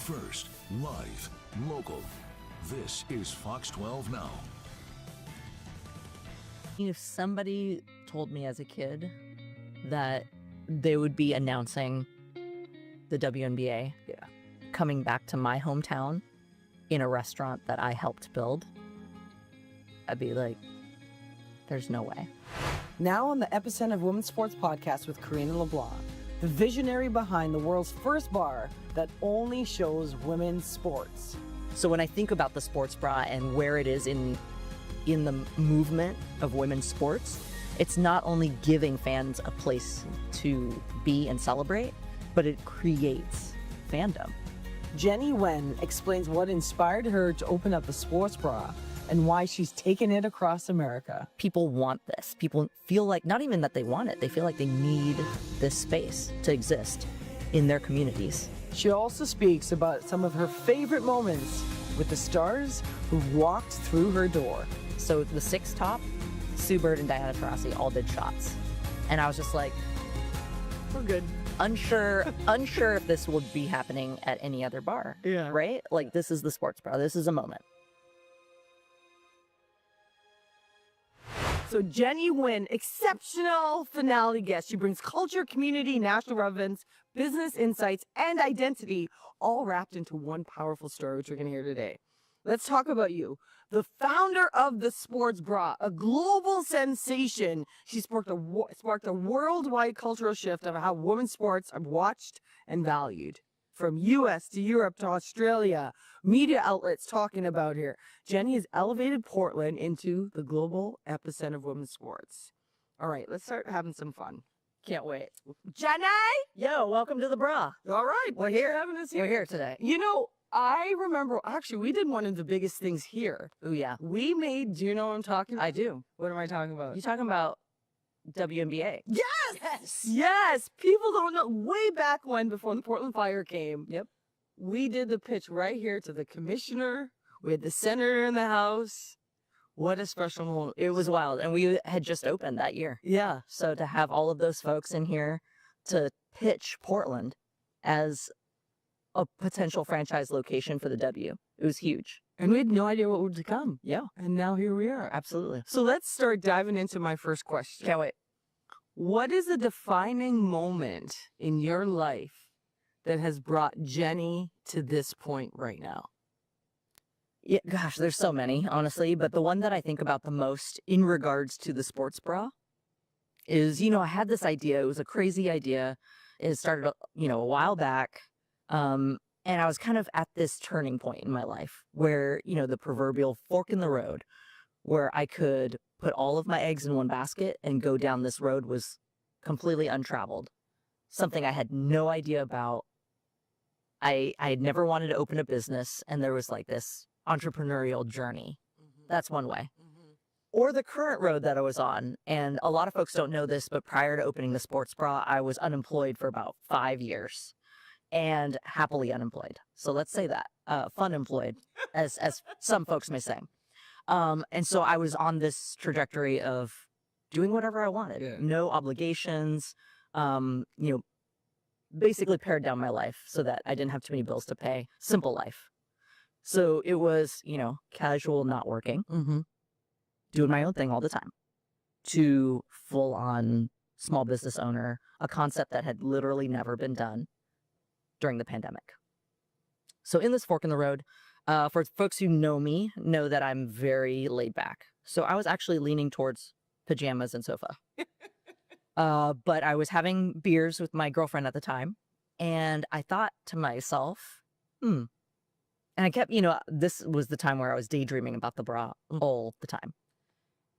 First, live, local. This is Fox 12 Now. If somebody told me as a kid that they would be announcing the WNBA coming back to my hometown in a restaurant that I helped build, I'd be like, there's no way. Now on the Epicenter of Women's Sports podcast with Karina LeBlanc, the visionary behind the world's first bar that only shows women's sports. So when I think about the sports bra and where it is in the movement of women's sports, it's not only giving fans a place to be and celebrate, but it creates fandom. Jenny Nguyen explains what inspired her to open up the sports bra and why she's taken it across America. People want this. People feel like, not even that they want it, they feel like they need this space to exist in their communities. She also speaks about some of her favorite moments with the stars who walked through her door. So the six top, Sue Bird and Diana Taurasi all did shots. And I was just like, We're good. unsure if this would be happening at any other bar. Yeah. Right? Like, this is the sports bra. This is a moment. So Jenny Nguyen, exceptional finale guest. She brings culture, community, national relevance, business insights, and identity all wrapped into one powerful story, which we're going to hear today. Let's talk about you. The founder of the sports bra, a global sensation. She sparked a worldwide cultural shift of how women's sports are watched and valued. From U.S. to Europe to Australia, media outlets talking about her. Jenny has elevated Portland into the global epicenter of women's sports. All right, let's start having some fun. Can't wait. Jenny! Yo, welcome to the bra. All right, We're here. having us You're here today. You know, I remember, actually, we did one of the biggest things here. Oh, yeah. We made, do you know what I'm talking about? I do. What am I talking about? You talking about WNBA? Yes! Yes! People don't know. Way back when, before the Portland Fire came, Yep. we did the pitch right here to the commissioner. We had the senator in the house. What a special moment. It was wild. And we had just opened that year. Yeah. So to have all of those folks in here to pitch Portland as a potential franchise location for the W, it was huge. And we had no idea what would come. Yeah, And now here we are. absolutely. So let's start diving into my first question. Can't wait. What is a defining moment in your life that has brought Jenny to this point right now? Yeah, gosh, there's so many, honestly. But the one that I think about the most in regards to the sports bra is, I had this idea. It was a crazy idea. It started, a while back. And I was kind of at this turning point in my life where, the proverbial fork in the road, where I could put all of my eggs in one basket and go down this road was completely untraveled. Something I had no idea about. I had never wanted to open a business, and there was like this entrepreneurial journey. That's one way. Or the current road that I was on. And a lot of folks don't know this, but prior to opening the sports bra, I was unemployed for about 5 years. And happily unemployed. So let's say that, fun employed, as some folks may say. And so I was on this trajectory of doing whatever I wanted, no obligations, basically pared down my life so that I didn't have too many bills to pay. Simple life. So it was, casual, not working, doing my own thing all the time, to full on small business owner, a concept that had literally never been done during the pandemic. So in this fork in the road, for folks who know me, know that I'm very laid back. So I was actually leaning towards pajamas and sofa. But I was having beers with my girlfriend at the time. And I thought to myself, And I kept, this was the time where I was daydreaming about the bra all the time.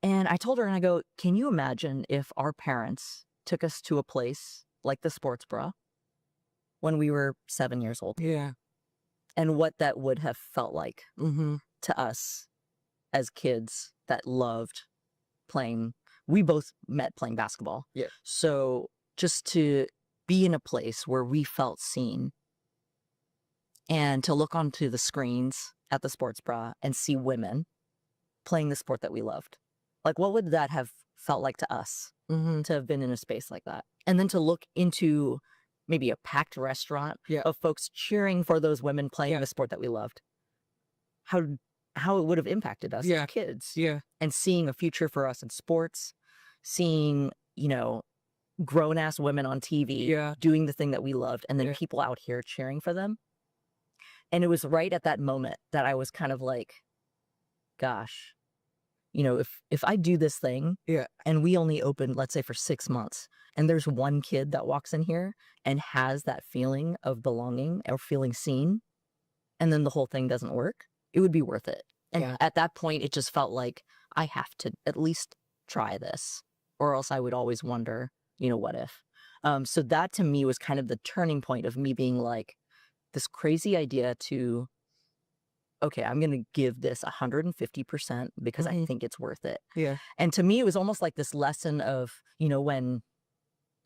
And I told her, and I go, can you imagine if our parents took us to a place like the sports bra when we were 7 years old? Yeah. And what that would have felt like to us as kids that loved playing. We both met playing basketball. Yeah. So just to be in a place where we felt seen and to look onto the screens at the sports bra and see women playing the sport that we loved. Like, what would that have felt like to us to have been in a space like that? And then to look into maybe a packed restaurant Yeah. of folks cheering for those women playing the sport that we loved, how it would have impacted us as kids. Yeah. And seeing a future for us in sports, seeing, grown-ass women on TV doing the thing that we loved, and then people out here cheering for them. And it was right at that moment that I was kind of like, gosh, if I do this thing and we only open, let's say, for 6 months, and there's one kid that walks in here and has that feeling of belonging or feeling seen, and then the whole thing doesn't work, it would be worth it. And at that point, it just felt like I have to at least try this, or else I would always wonder, what if? So that to me was kind of the turning point of me being like, this crazy idea to, okay, I'm going to give this 150% because I think it's worth it. Yeah. And to me, it was almost like this lesson of, when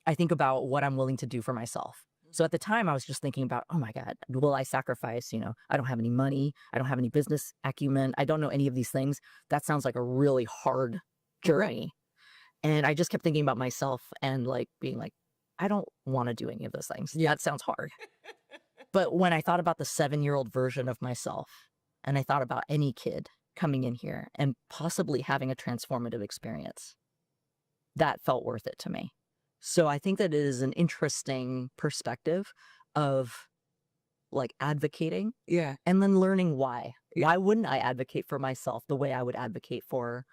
I think about what I'm willing to do for myself. So at the time I was just thinking about, oh my God, will I sacrifice? I don't have any money. I don't have any business acumen. I don't know any of these things. That sounds like a really hard journey. And I just kept thinking about myself and like being like, I don't want to do any of those things. Yeah, it sounds hard. But when I thought about the 7-year-old version of myself, and I thought about any kid coming in here and possibly having a transformative experience, that felt worth it to me. So I think that it is an interesting perspective of like advocating and then learning why. Why wouldn't I advocate for myself the way I would advocate for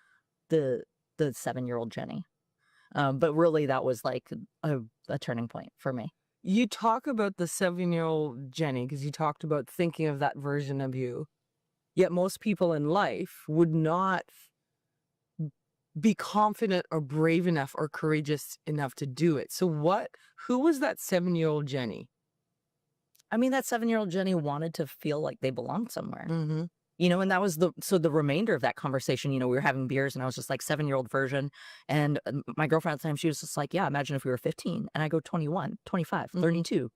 the 7-year-old Jenny? But really that was like a turning point for me. You talk about the 7-year-old Jenny because you talked about thinking of that version of you. Yet most people in life would not be confident or brave enough or courageous enough to do it. So who was that 7-year-old Jenny? I mean, that 7-year-old Jenny wanted to feel like they belonged somewhere. Mm-hmm. And that was the remainder of that conversation, we were having beers and I was just like 7-year-old version. And my girlfriend at the time, she was just like, yeah, imagine if we were 15 and I go 21, 25, 32.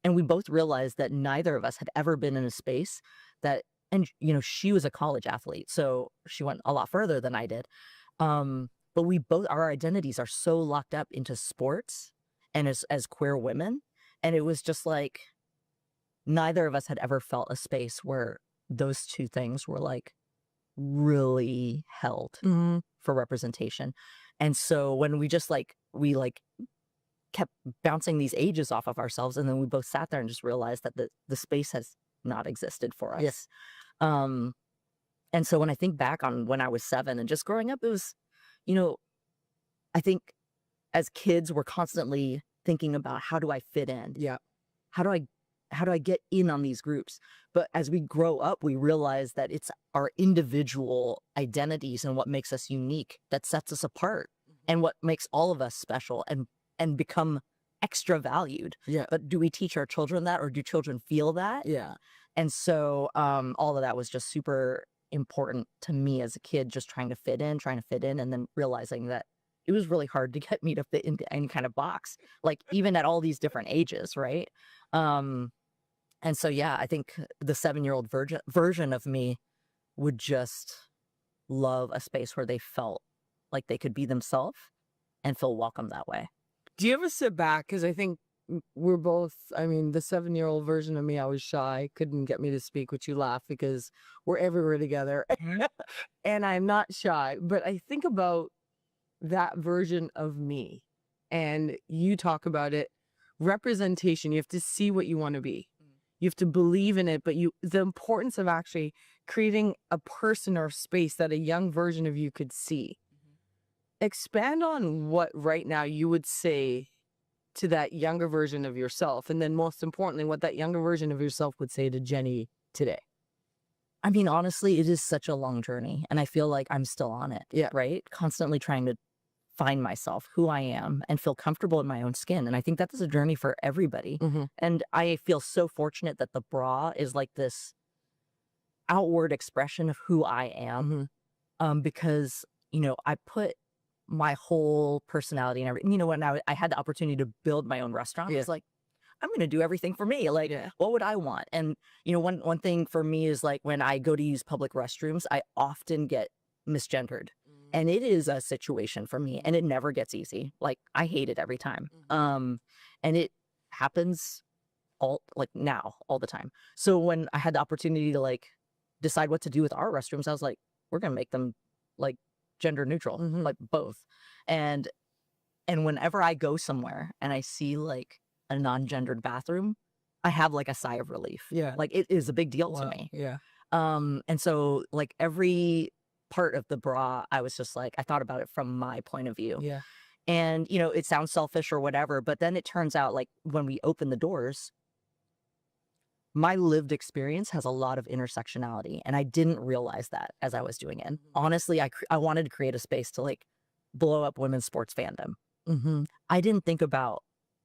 And we both realized that neither of us had ever been in a space that, and she was a college athlete, so she went a lot further than I did. But our identities are so locked up into sports and as queer women. And it was just like, neither of us had ever felt a space where those two things were like really held for representation. And so when we just we kept bouncing these ages off of ourselves, and then we both sat there and just realized that the space has not existed for us. Yes. And so when I think back on when I was 7 and just growing up, it was, I think as kids, we're constantly thinking about, how do I fit in? Yeah. How do I get in on these groups? But as we grow up, we realize that it's our individual identities and what makes us unique that sets us apart and what makes all of us special and become extra valued. Yeah. But do we teach our children that, or do children feel that? Yeah. And so all of that was just super important to me as a kid, just trying to fit in, and then realizing that it was really hard to get me to fit into any kind of box, like even at all these different ages, right? And so, yeah, I think the 7-year-old version of me would just love a space where they felt like they could be themselves and feel welcome that way. Do you ever sit back? Because I think we're both, the 7-year-old version of me, I was shy, couldn't get me to speak, which you laugh because we're everywhere together. And I'm not shy, but I think about that version of me, and you talk about it, representation. You have to see what you want to be. You have to believe in it, but the importance of actually creating a person or space that a young version of you could see. Expand on what right now you would say to that younger version of yourself, and then most importantly, what that younger version of yourself would say to Jenny today. I mean, honestly, it is such a long journey, and I feel like I'm still on it. Yeah. Right? Constantly trying to find myself, who I am, and feel comfortable in my own skin. And I think that is a journey for everybody. And I feel so fortunate that the bra is like this outward expression of who I am, because, I put my whole personality and everything, when I had the opportunity to build my own restaurant, it's like, I'm going to do everything for me. Like, what would I want? And, one thing for me is like when I go to use public restrooms, I often get misgendered. And it is a situation for me, and it never gets easy. Like, I hate it every time. And it happens all the time. So when I had the opportunity to like decide what to do with our restrooms, I was like, we're gonna make them like gender neutral, like both. And whenever I go somewhere and I see like a non-gendered bathroom, I have like a sigh of relief. Yeah. Like it is a big deal to me. Yeah. And so like every part of the bra, I was just like, I thought about it from my point of view. Yeah. And, you know, it sounds selfish or whatever, but then it turns out like when we open the doors, my lived experience has a lot of intersectionality. And I didn't realize that as I was doing it. Honestly, I wanted to create a space to like blow up women's sports fandom. I didn't think about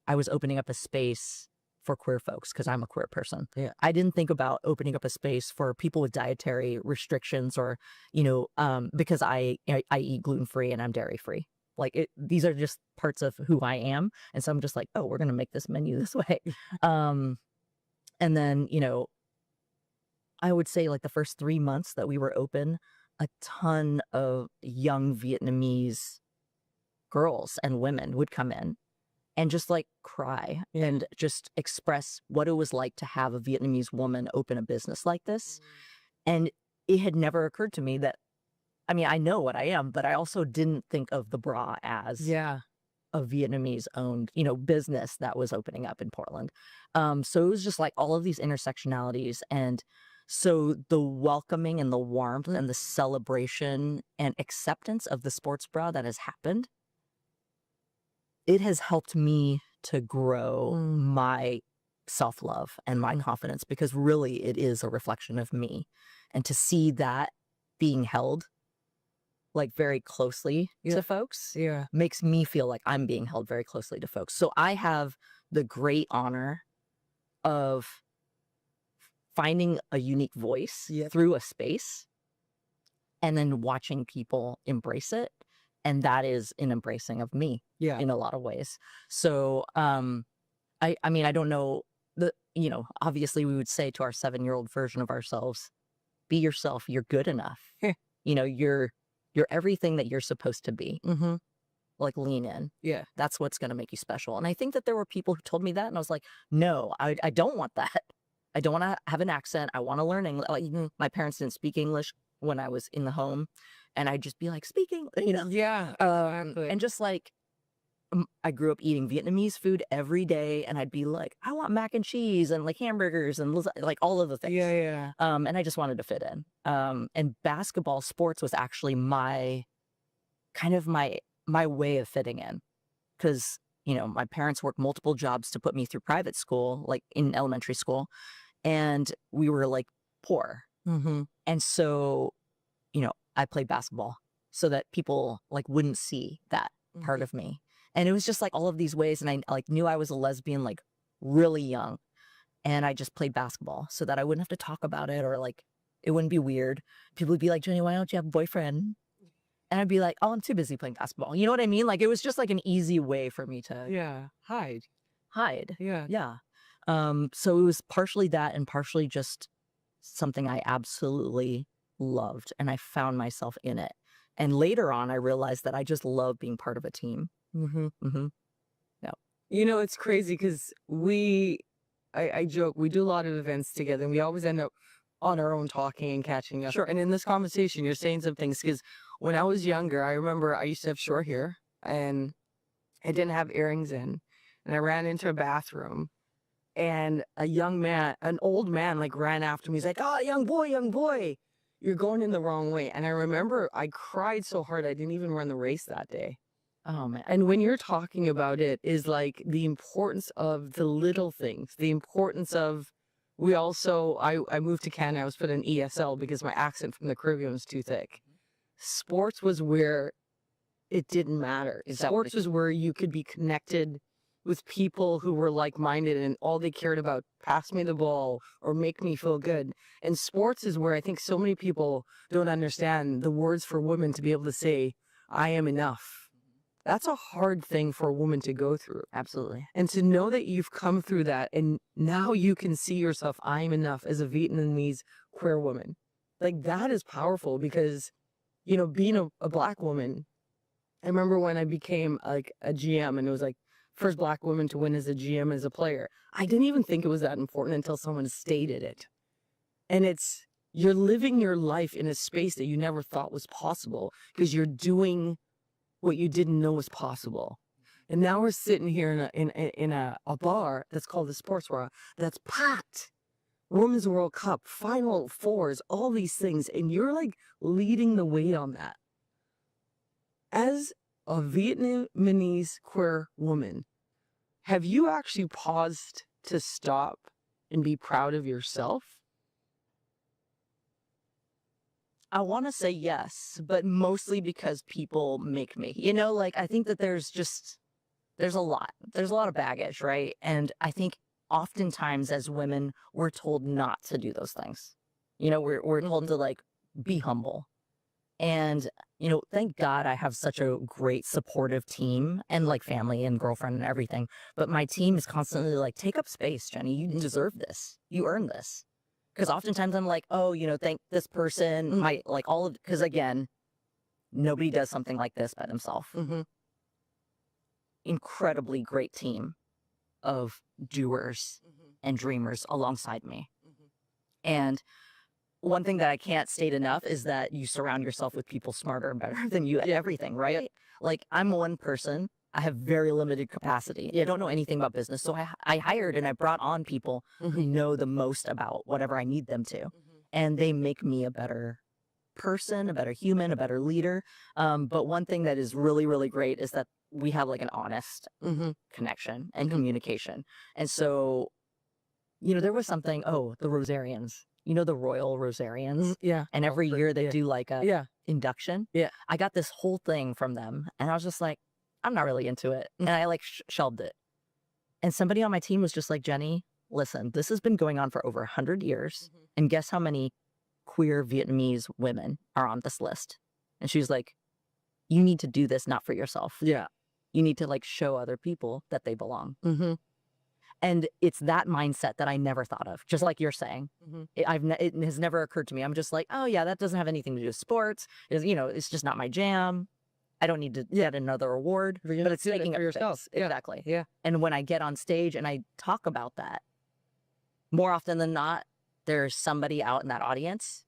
I was opening up a space for queer folks because I'm a queer person. Yeah. I didn't think about opening up a space for people with dietary restrictions or, you know, because I eat gluten-free and I'm dairy-free. Like these are just parts of who I am. And so I'm just like, oh, we're going to make this menu this way. And then, you know, I would say like the first 3 months that we were open, a ton of young Vietnamese girls and women would come in and just like cry and just express what it was like to have a Vietnamese woman open a business like this. And it had never occurred to me that, I mean, I know what I am, but I also didn't think of the bra as a Vietnamese owned, you know, business that was opening up in Portland. So it was just like all of these intersectionalities. And so the welcoming and the warmth and the celebration and acceptance of the sports bra that has happened, it has helped me to grow my self-love and my confidence, because really it is a reflection of me. And to see that being held like very closely to folks makes me feel like I'm being held very closely to folks. So I have the great honor of finding a unique voice through a space and then watching people embrace it. And that is an embracing of me in a lot of ways. So, I mean, I don't know you know, obviously we would say to our 7-year-old version of ourselves, be yourself. You're good enough. You know, you're everything that you're supposed to be. Like lean in. Yeah. That's what's going to make you special. And I think that there were people who told me that, and I was like, no, I don't want that. I don't want to have an accent. I want to learn English. Like, my parents didn't speak English when I was in the home, and I'd just be like, speaking, you know? Yeah. And just like, I grew up eating Vietnamese food every day, and I'd be like, I want mac and cheese and like hamburgers and like all of the things. And I just wanted to fit in. And basketball sports was actually my way of fitting in, because, you know, my parents worked multiple jobs to put me through private school, like in elementary school, and we were like poor. And so, you know, I played basketball so that people like wouldn't see that part of me. And it was just like all of these ways. And I like knew I was a lesbian like really young, and I just played basketball so that I wouldn't have to talk about it, or like it wouldn't be weird. People would be like, Jenny, why don't you have a boyfriend? And I'd be like, oh, I'm too busy playing basketball. You know what I mean? Like it was just like an easy way for me to hide. Yeah. So it was partially that, and partially just something I absolutely loved, and I found myself in it. And later on, I realized that I just love being part of a team. Yeah. You know, it's crazy because I joke, we do a lot of events together, and we always end up on our own talking and catching up. Sure. And in this conversation, you're saying some things, because when I was younger, I remember I used to have short hair, and I didn't have earrings in, and I ran into a bathroom, and an old man, like ran after me. He's like, oh, young boy, you're going in the wrong way. And I remember I cried so hard I didn't even run the race that day. Oh man. And when you're talking about it, is like the importance of the little things, the importance of, I moved to Canada, I was put in ESL because my accent from the Caribbean was too thick. Sports was where it didn't matter. Sports was where you could be connected with people who were like-minded, and all they cared about, pass me the ball or make me feel good. And sports is where I think so many people don't understand the words for women to be able to say, I am enough. That's a hard thing for a woman to go through. Absolutely. And to know that you've come through that, and now you can see yourself, I am enough as a Vietnamese queer woman. Like, that is powerful, because, you know, being a Black woman, I remember when I became like a GM, and it was like first Black woman to win as a GM, as a player. I didn't even think it was that important until someone stated it. And you're living your life in a space that you never thought was possible because you're doing what you didn't know was possible. And now we're sitting here in a bar that's called the Sports Bar that's packed. Women's World Cup, Final Fours, all these things. And you're like leading the way on that. As a Vietnamese queer woman, have you actually paused to stop and be proud of yourself? I want to say yes, but mostly because people make me. You know, like I think that there's a lot of baggage, right? And I think oftentimes as women, we're told not to do those things. You know, we're told to like be humble. And, you know, thank God I have such a great supportive team and like family and girlfriend and everything. But my team is constantly like, take up space, Jenny. You deserve this. You earn this. Because oftentimes I'm like, oh, you know, thank this person. Because again, nobody does something like this by themselves. Incredibly great team of doers and dreamers alongside me. And one thing that I can't state enough is that you surround yourself with people smarter and better than you at everything, right? Like I'm one person. I have very limited capacity. I don't know anything about business. So I hired and I brought on people who know the most about whatever I need them to. And they make me a better person, a better human, a better leader. But one thing that is really, really great is that we have like an honest connection and communication. And so, you know, there was something, the Rosarians, you know, the Royal Rosarians. Yeah. And every year they do like a induction. Yeah. I got this whole thing from them and I was just like, I'm not really into it. And I like shelved it. And somebody on my team was just like, Jenny, listen, this has been going on for over 100 years. And guess how many queer Vietnamese women are on this list? And she's like, you need to do this not for yourself. Yeah. You need to like show other people that they belong. And it's that mindset that I never thought of, just like you're saying. It has never occurred to me. I'm just like, oh yeah, that doesn't have anything to do with sports. It's just not my jam. I don't need to get another award, but it's taking it for yourself. Exactly. Yeah. And when I get on stage and I talk about that, more often than not, there's somebody out in that audience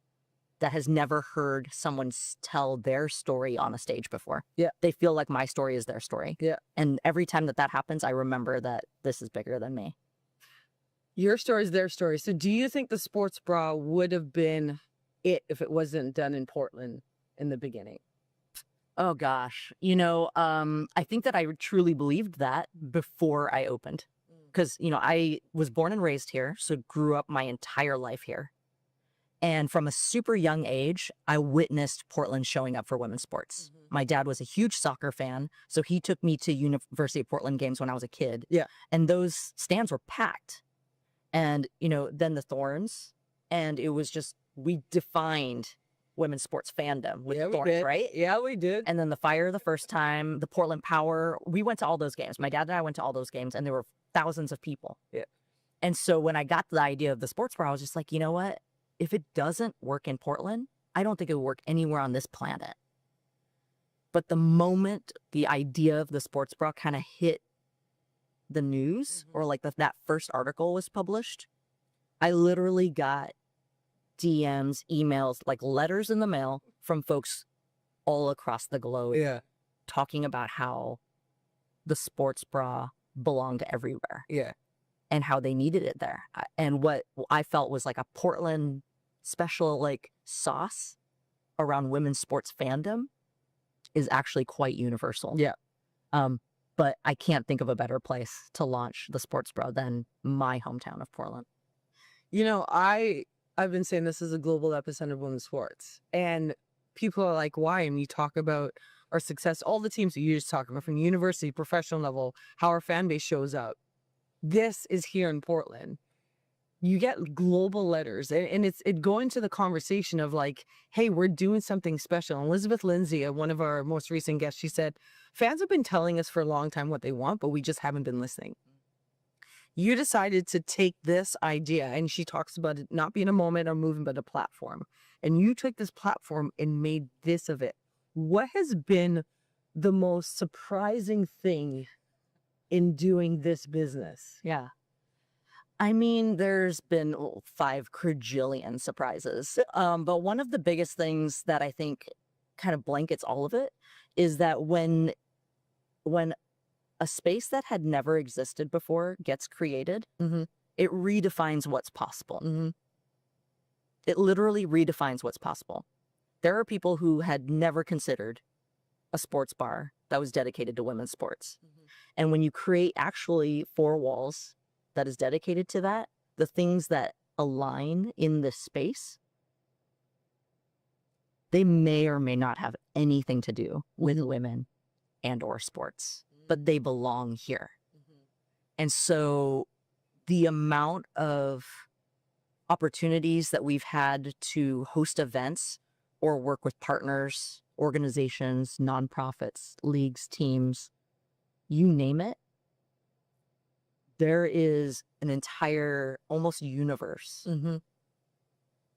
that has never heard someone tell their story on a stage before. Yeah. They feel like my story is their story. Yeah. And every time that happens, I remember that this is bigger than me. Your story is their story. So do you think the sports bra would have been it if it wasn't done in Portland in the beginning? Oh gosh. You know, I think that I truly believed that before I opened. Because, you know, I was born and raised here, so grew up my entire life here. And from a super young age, I witnessed Portland showing up for women's sports. My dad was a huge soccer fan, so he took me to University of Portland games when I was a kid. Yeah. And those stands were packed. And, you know, then the Thorns, and it was just, we defined women's sports fandom with Thorns, right? Yeah, we did. And then the Fire the first time, the Portland Power, we went to all those games. My dad and I went to all those games, and there were thousands of people. Yeah. And so when I got the idea of the sports bar, I was just like, you know what? If it doesn't work in Portland, I don't think it would work anywhere on this planet. But the moment the idea of the sports bra kind of hit the news, or like that first article was published, I literally got DMs, emails, like letters in the mail from folks all across the globe talking about how the sports bra belonged everywhere. Yeah. And how they needed it there. And what I felt was like a Portland special like sauce around women's sports fandom is actually quite universal. Yeah. But I can't think of a better place to launch the sports bra than my hometown of Portland. You know, I've been saying this is a global epicenter of women's sports. And people are like, why? And you talk about our success, all the teams that you just talked about from university, professional level, how our fan base shows up. This is here in Portland. You get global letters, and it go into the conversation of like, hey, we're doing something special. Elizabeth Lindsay, one of our most recent guests, she said, fans have been telling us for a long time what they want, but we just haven't been listening. You decided to take this idea, and she talks about it not being a moment or movement, but a platform. And you took this platform and made this of it. What has been the most surprising thing in doing this business? Yeah. I mean, there's been 5 quadrillion surprises. But one of the biggest things that I think kind of blankets all of it is that when a space that had never existed before gets created, it redefines what's possible. It literally redefines what's possible. There are people who had never considered a sports bar that was dedicated to women's sports. And when you create actually 4 walls that is dedicated to that, the things that align in this space, they may or may not have anything to do with women and or sports, but they belong here. And so the amount of opportunities that we've had to host events or work with partners, organizations, nonprofits, leagues, teams, you name it, there is an entire almost universe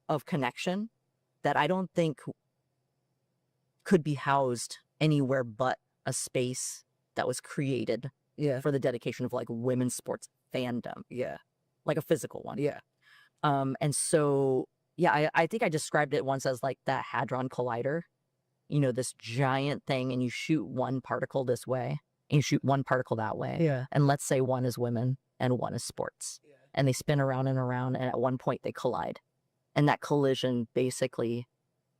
of connection that I don't think could be housed anywhere but a space that was created for the dedication of like women's sports fandom. Like a physical one. And so, I think I described it once as like that Hadron Collider, you know, this giant thing, and you shoot one particle this way and you shoot one particle that way. And let's say one is women and one is sports. And they spin around and around, and at one point they collide. And that collision basically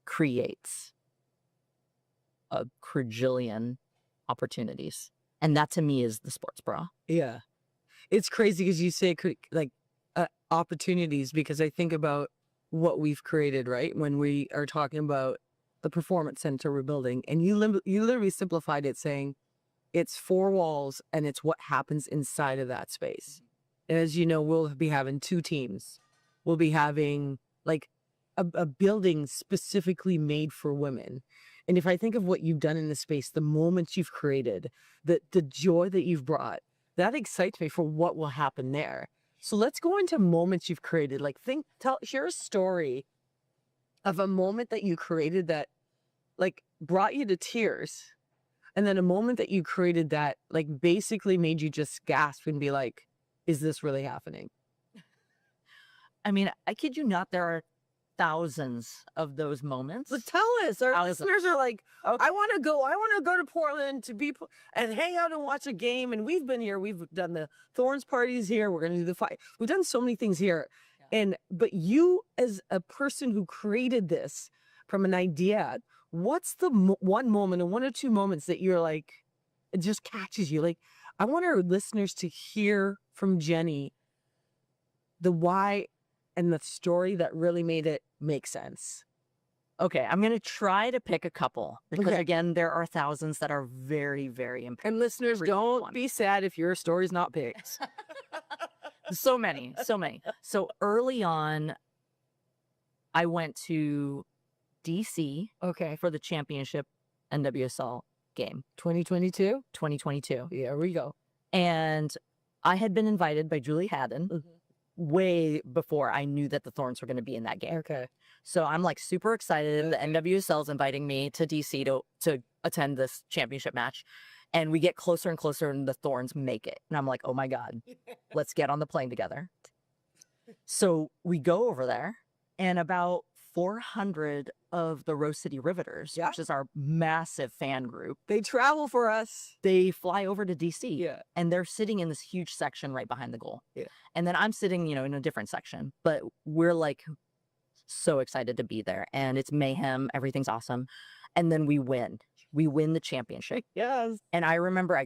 creates a quadrillion opportunities. And that to me is the sports bra. It's crazy because you say like opportunities, because I think about what we've created, right? When we are talking about the performance center we're building, and you literally simplified it saying it's 4 walls and it's what happens inside of that space. And as you know, we'll be having 2 teams. We'll be having like a building specifically made for women. And if I think of what you've done in the space, the moments you've created, the joy that you've brought, that excites me for what will happen there. So let's go into moments you've created. Like share a story of a moment that you created that like brought you to tears. And then a moment that you created that like basically made you just gasp and be like, is this really happening? I mean, I kid you not, there are thousands of those moments. But tell us, our Thousands. listeners are like, Okay. I want to go to Portland to be and hang out and watch a game. And we've been here. We've done the Thorns parties here. We're going to do the fight. We've done so many things here. But you, as a person who created this from an idea, what's the one moment and 1 or 2 moments that you're like, it just catches you? Like, I want our listeners to hear from Jenny the why and the story that really made it make sense. Okay, I'm going to try to pick a couple because, again, there are thousands that are very, very important. And listeners, don't be sad if your story's not picked. So many. So early on, I went to DC for the championship NWSL game. 2022? 2022. Here we go. And I had been invited by Julie Haddon way before I knew that the Thorns were going to be in that game. So I'm like super excited. The NWSL is inviting me to DC to attend this championship match. And we get closer and closer and the Thorns make it. And I'm like, oh my God, let's get on the plane together. So we go over there, and about 400 of the Rose City Riveters, which is our massive fan group. They travel for us. They fly over to DC and they're sitting in this huge section right behind the goal. And then I'm sitting, you know, in a different section, but we're like so excited to be there, and it's mayhem. Everything's awesome. And then we win the championship. And I remember I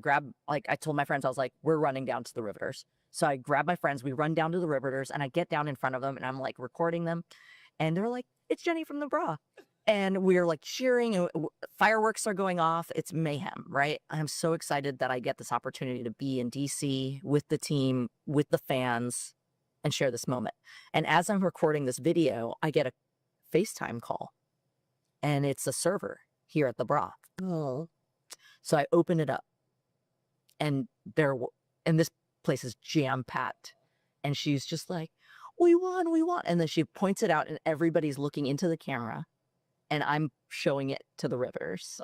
told my friends, I was like, we're running down to the Riveters. So I grab my friends, we run down to the Riveters, and I get down in front of them and I'm like recording them. And they're like, it's Jenny from the Bra. And we're like cheering, and fireworks are going off. It's mayhem, right? I'm so excited that I get this opportunity to be in DC with the team, with the fans, and share this moment. And as I'm recording this video, I get a FaceTime call, and it's a server here at the Bra. So I open it up, and this place is jam-packed. And she's just like, we won. And then she points it out, and everybody's looking into the camera, and I'm showing it to the Riveters.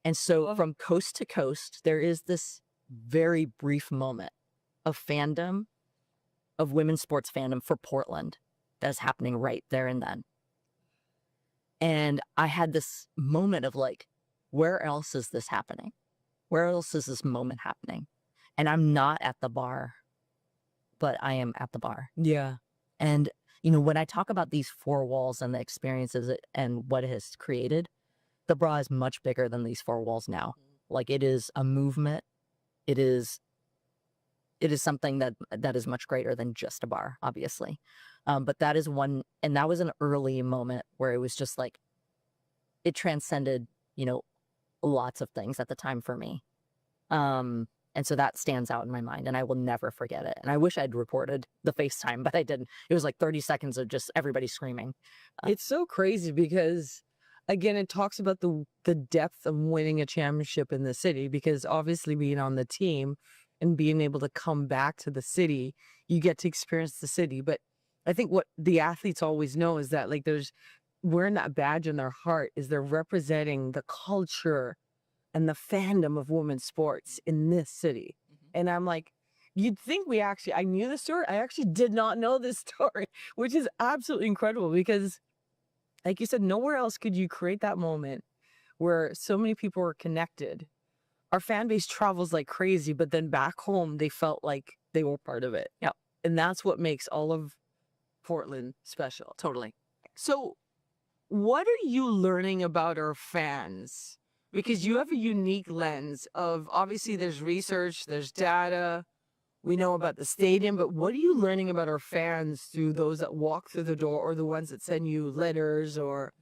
And so from coast to coast, there is this very brief moment of fandom, of women's sports fandom for Portland that is happening right there and then. And I had this moment of like, where else is this happening? Where else is this moment happening? And I'm not at the bar, but I am at the bar. Yeah. And, when I talk about these four walls and the experiences and what it has created, the bra is much bigger than these four walls now. Like, it is a movement. It is something that is much greater than just a bar, obviously. But that is one, and that was an early moment where it was just like, it transcended, lots of things at the time for me. And so that stands out in my mind, and I will never forget it. And I wish I'd reported the FaceTime, but I didn't. It was like 30 seconds of just everybody screaming. It's so crazy because, again, it talks about the depth of winning a championship in the city, because obviously being on the team and being able to come back to the city, you get to experience the city. But I think what the athletes always know is that, like, wearing that badge in their heart is they're representing the culture and the fandom of women's sports in this city. And I'm like, you'd think I knew the story. I actually did not know this story, which is absolutely incredible because, like you said, nowhere else could you create that moment where so many people were connected. Our fan base travels like crazy, but then back home, they felt like they were part of it. Yep. And that's what makes all of Portland special. Totally. So what are you learning about our fans? Because you have a unique lens of, obviously there's research, there's data, we know about the stadium, but what are you learning about our fans through those that walk through the door or the ones that send you letters or,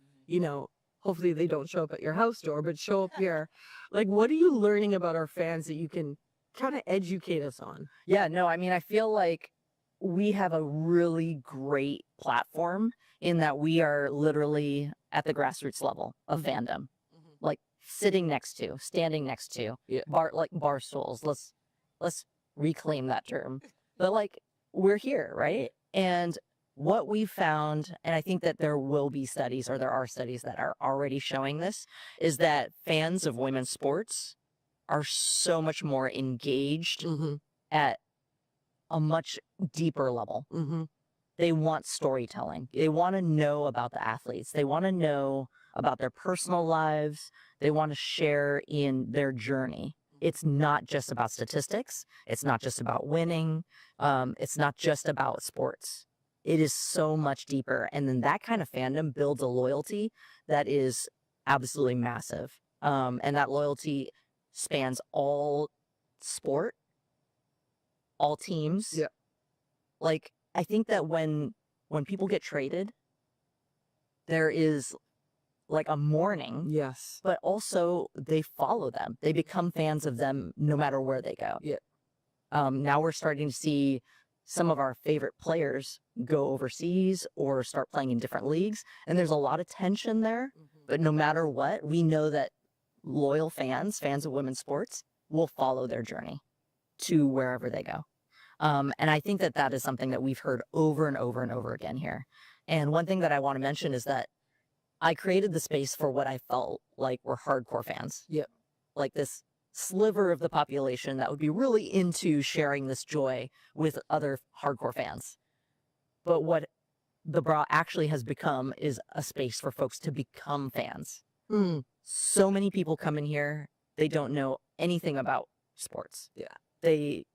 hopefully they don't show up at your house door, but show up here. Like, what are you learning about our fans that you can kind of educate us on? Yeah, no, I mean, I feel like we have a really great platform in that we are literally at the grassroots level of fandom. Like, sitting next to, standing next to, Yeah. bar stools. Let's reclaim that term. But like, we're here, right? And what we found, and I think that there will be studies, or there are studies that are already showing this, is that fans of women's sports are so much more engaged at a much deeper level. They want storytelling. They want to know about the athletes. They want to know about their personal lives. They want to share in their journey. It's not just about statistics. It's not just about winning. It's not just about sports. It is so much deeper. And then that kind of fandom builds a loyalty that is absolutely massive. And that loyalty spans all sport, all teams. Yeah. Like, I think that when people get traded, there is like a mourning. Yes. But also they follow them. They become fans of them no matter where they go. Yeah. Now we're starting to see some of our favorite players go overseas or start playing in different leagues. And there's a lot of tension there. But no matter what, we know that loyal fans of women's sports, will follow their journey to wherever they go. And I think that that is something that we've heard over and over and over again here. And one thing that I want to mention is that I created the space for what I felt like were hardcore fans. Yep. Like this sliver of the population that would be really into sharing this joy with other hardcore fans. But what the bra actually has become is a space for folks to become fans. So many people come in here, they don't know anything about sports. Yeah. They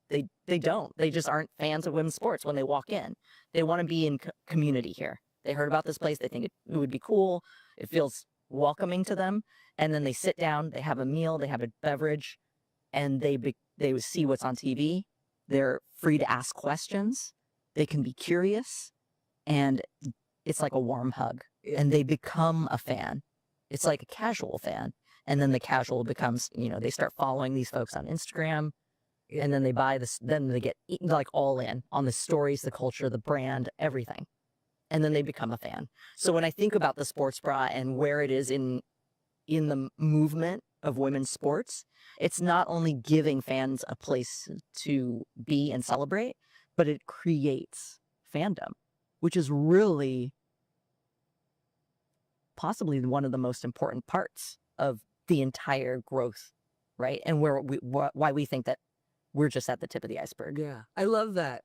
don't. They just aren't fans of women's sports when they walk in. They want to be in community here. They heard about this place. They think it would be cool. It feels welcoming to them. And then they sit down, they have a meal, they have a beverage, and they see what's on TV. They're free to ask questions. They can be curious. And it's like a warm hug. And they become a fan. It's like a casual fan. And then the casual becomes, they start following these folks on Instagram. And then they buy this, then they get like all in on the stories, the culture, the brand, everything. And then they become a fan. So when I think about the sports bra and where it is in the movement of women's sports, it's not only giving fans a place to be and celebrate, but it creates fandom, which is really possibly one of the most important parts of the entire growth, right? And why we think that we're just at the tip of the iceberg. Yeah. I love that.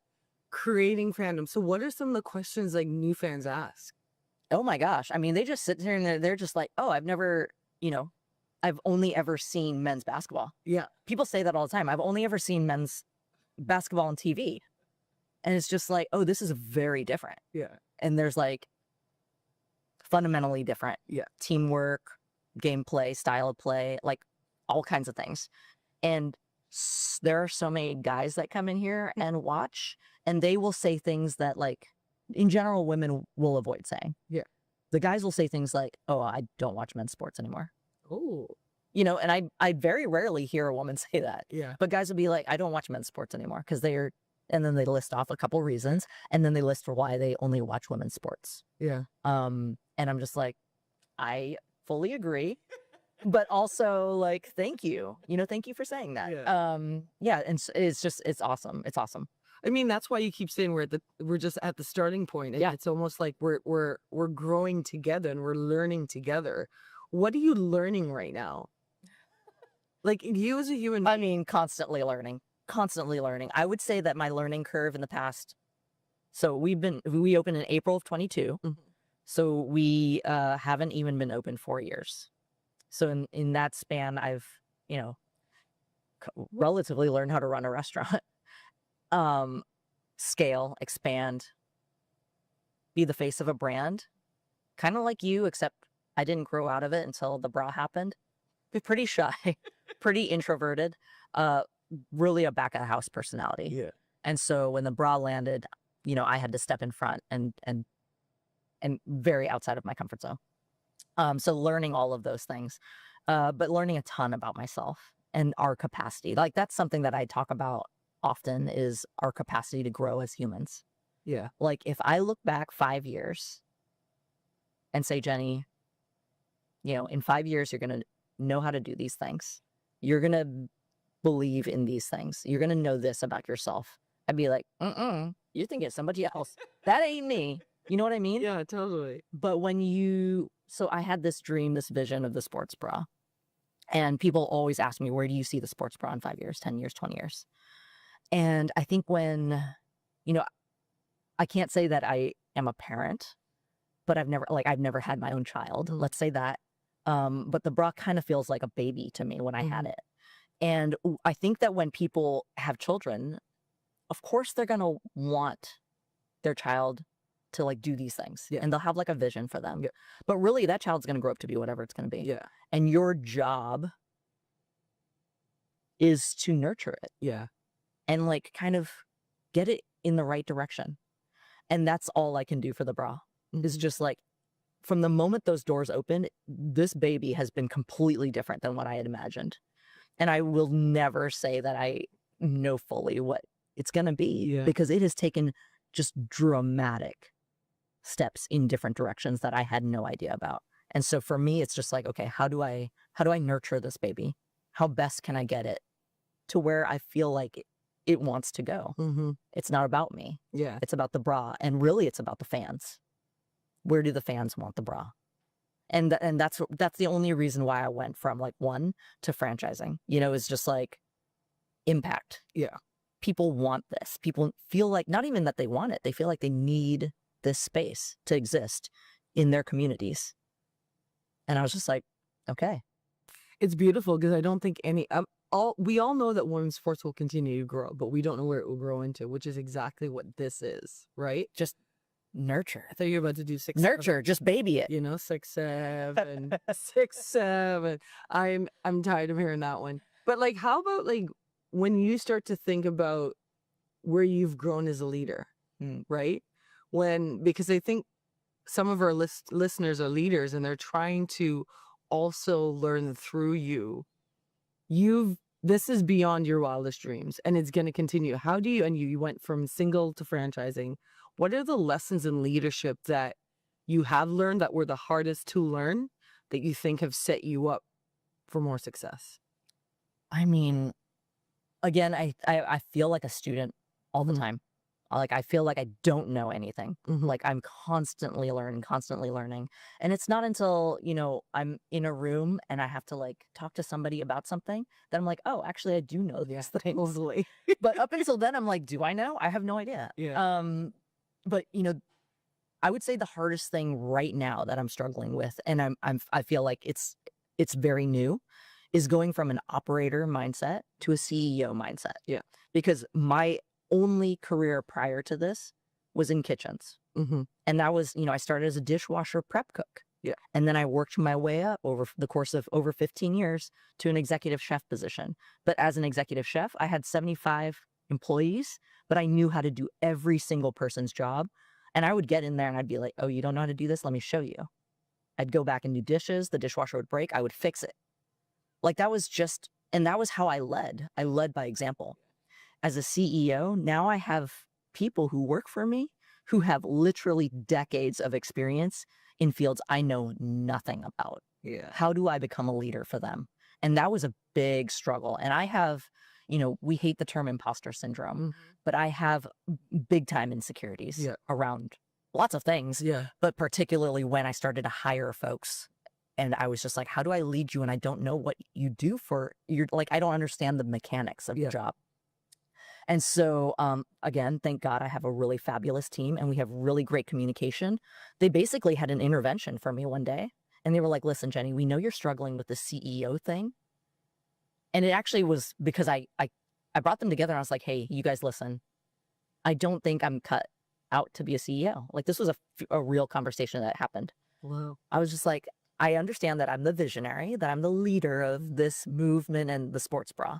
Creating fandom. So what are some of the questions like new fans ask? Oh my gosh. I mean, they just sit there and they're just like, oh, I've never, I've only ever seen men's basketball. Yeah. People say that all the time. I've only ever seen men's basketball on TV. And it's just like, oh, this is very different. Yeah. And there's like fundamentally different. Yeah. Teamwork, gameplay, style of play, like all kinds of things. And there are so many guys that come in here and watch, and they will say things that, like, in general, women will avoid saying. Yeah. The guys will say things like, oh, I don't watch men's sports anymore. Oh. And I very rarely hear a woman say that. Yeah. But guys will be like, I don't watch men's sports anymore because and then they list off a couple reasons, and then they list for why they only watch women's sports. Yeah. And I'm just like, I fully agree. But also, like, thank you. Thank you for saying that. Yeah. And it's awesome. It's awesome. I mean, that's why you keep saying we're just at the starting point. Yeah. It's almost like we're growing together and we're learning together. What are you learning right now? Like, you as a human I mean, constantly learning. I would say that my learning curve in the past. So we opened in April of 22. Mm-hmm. So we haven't even been open 4 years. So in that span, I've, relatively learned how to run a restaurant, scale, expand, be the face of a brand, kind of like you, except I didn't grow out of it until the bra happened. Pretty shy, pretty introverted, really a back of the house personality. Yeah. And so when the bra landed, I had to step in front and very outside of my comfort zone. So learning all of those things, but learning a ton about myself and our capacity. Like, that's something that I talk about often, is our capacity to grow as humans. Yeah. Like, if I look back 5 years and say, Jenny, in 5 years, you're going to know how to do these things. You're going to believe in these things. You're going to know this about yourself. I'd be like, you're thinking of somebody else. That ain't me. You know what I mean? Yeah, totally. But so I had this dream, this vision of the sports bra. And people always ask me, where do you see the sports bra in 5 years, 10 years, 20 years? And I think when, I can't say that I am a parent, but I've never had my own child. Let's say that. But the bra kind of feels like a baby to me when I had it. And I think that when people have children, of course they're going to want their child to, like, do these things. Yeah. And they'll have, like, a vision for them. Yeah. But really, that child's going to grow up to be whatever it's going to be. Yeah. And your job is to nurture it. Yeah. And, like, kind of get it in the right direction. And that's all I can do for the bra. Is just, like, from the moment those doors open, this baby has been completely different than what I had imagined. And I will never say that I know fully what it's going to be, because it has taken just dramatic steps in different directions that I had no idea about. And so for me, it's just like, okay, how do I nurture this baby? How best can I get it to where I feel like it wants to go? Mm-hmm. It's not about me. Yeah. It's about the bra. And really, it's about the fans. Where do the fans want the bra? And that's the only reason why I went from, like, one to franchising, is just like impact. Yeah. People want this. People feel like, not even that they want it, they feel like they need this space to exist in their communities. And I was just like, okay. It's beautiful, because I don't think we all know that women's sports will continue to grow, but we don't know where it will grow into, which is exactly what this is, right? Just nurture. I thought you were about to do 6, Nurture, 7, just baby it. 6, 7, 6, 7. I'm tired of hearing that one. But, like, how about, like, when you start to think about where you've grown as a leader, right? Because I think some of our listeners are leaders, and they're trying to also learn through you. This is beyond your wildest dreams, and it's going to continue. How do you went from single to franchising. What are the lessons in leadership that you have learned that were the hardest to learn, that you think have set you up for more success? I mean, again, I feel like a student all the time. Like, I feel like I don't know anything. Mhm. Like, I'm constantly learning, constantly learning. And it's not until, I'm in a room and I have to like talk to somebody about something that I'm like, oh, actually, I do know these things. Totally. But up until then, I'm like, do I know? I have no idea. Yeah. But I would say the hardest thing right now that I'm struggling with, and I feel like it's very new, is going from an operator mindset to a CEO mindset. Yeah. Because my only career prior to this was in kitchens. Mm-hmm. And that was, I started as a dishwasher prep cook. Yeah. And then I worked my way up over the course of over 15 years to an executive chef position. But as an executive chef, I had 75 employees, but I knew how to do every single person's job. And I would get in there and I'd be like, oh, you don't know how to do this? Let me show you. I'd go back and do dishes. The dishwasher would break. I would fix it. Like that was how I led. I led by example. As a CEO, now I have people who work for me who have literally decades of experience in fields I know nothing about. Yeah. How do I become a leader for them? And that was a big struggle. And I have, we hate the term imposter syndrome, Mm-hmm. but I have big time insecurities around lots of things, but particularly when I started to hire folks. And I was just like, how do I lead you? And I don't know what you do for I don't understand the mechanics of the job. And so, again, thank God I have a really fabulous team and we have really great communication. They basically had an intervention for me one day and they were like, listen, Jenny, we know you're struggling with the CEO thing. And it actually was because I brought them together and I was like, hey, you guys listen, I don't think I'm cut out to be a CEO. Like this was a real conversation that happened. Wow. I was just like, I understand that I'm the visionary, that I'm the leader of this movement and the sports bra,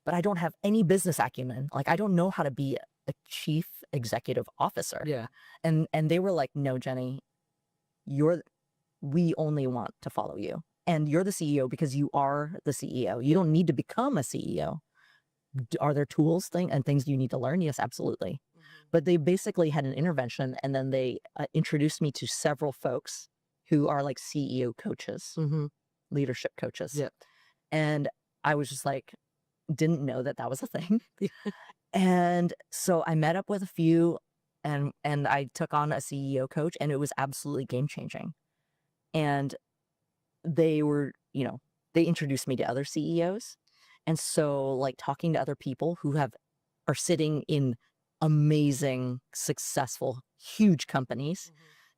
but I don't have any business acumen. Like I don't know how to be a chief executive officer. Yeah. And they were like, no, Jenny, we only want to follow you. And you're the CEO because you are the CEO. You don't need to become a CEO. Are there tools and things you need to learn? Yes, absolutely. Mm-hmm. But they basically had an intervention and then they introduced me to several folks who are like CEO coaches, leadership coaches. Yeah. And I was just like, didn't know that was a thing. And so I met up with a few and I took on a CEO coach and it was absolutely game changing. And they were, they introduced me to other CEOs. And so like talking to other people who are sitting in amazing, successful, huge companies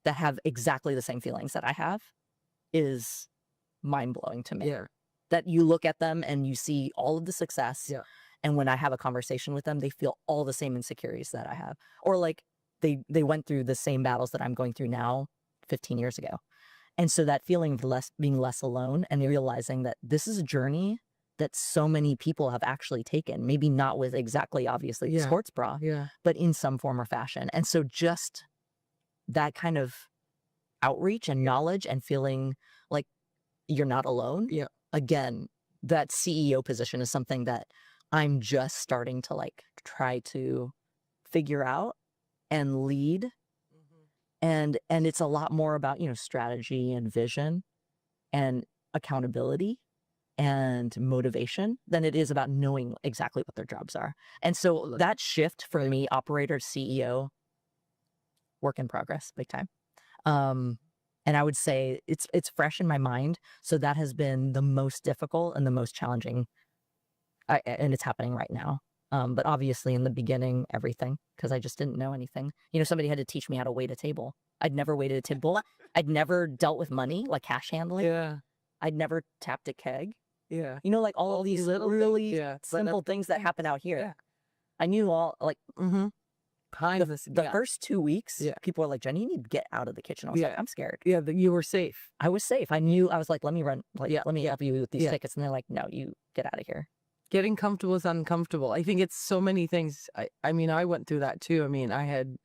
that have exactly the same feelings that I have is mind blowing to me. Yeah. That you look at them and you see all of the success. Yeah. And when I have a conversation with them, they feel all the same insecurities that I have. Or like they went through the same battles that I'm going through now 15 years ago. And so that feeling of being less alone and realizing that this is a journey that so many people have actually taken, maybe not with exactly, obviously, the sports bra, but in some form or fashion. And so just that kind of outreach and knowledge and feeling like you're not alone. Yeah. Again, that CEO position is something that I'm just starting to like try to figure out and lead. And it's a lot more about, strategy and vision and accountability and motivation than it is about knowing exactly what their jobs are. And so that shift for me, operator, CEO, work in progress, big time. And I would say it's fresh in my mind. So that has been the most difficult and the most challenging. And it's happening right now. But obviously in the beginning, everything, because I just didn't know anything. Somebody had to teach me how to wait a table. I'd never waited a table. I'd never dealt with money, like cash handling. Yeah. I'd never tapped a keg. Yeah. Like all these little really simple things that happen out here. Yeah. I knew all like the first 2 weeks, people were like, Jenny, you need to get out of the kitchen. I was like, I'm scared. Yeah, you were safe. I was safe. I was like, let me run. Let me help you with these tickets. And they're like, no, you get out of here. Getting comfortable is uncomfortable. I think it's so many things. I mean, I went through that too. I mean, I had,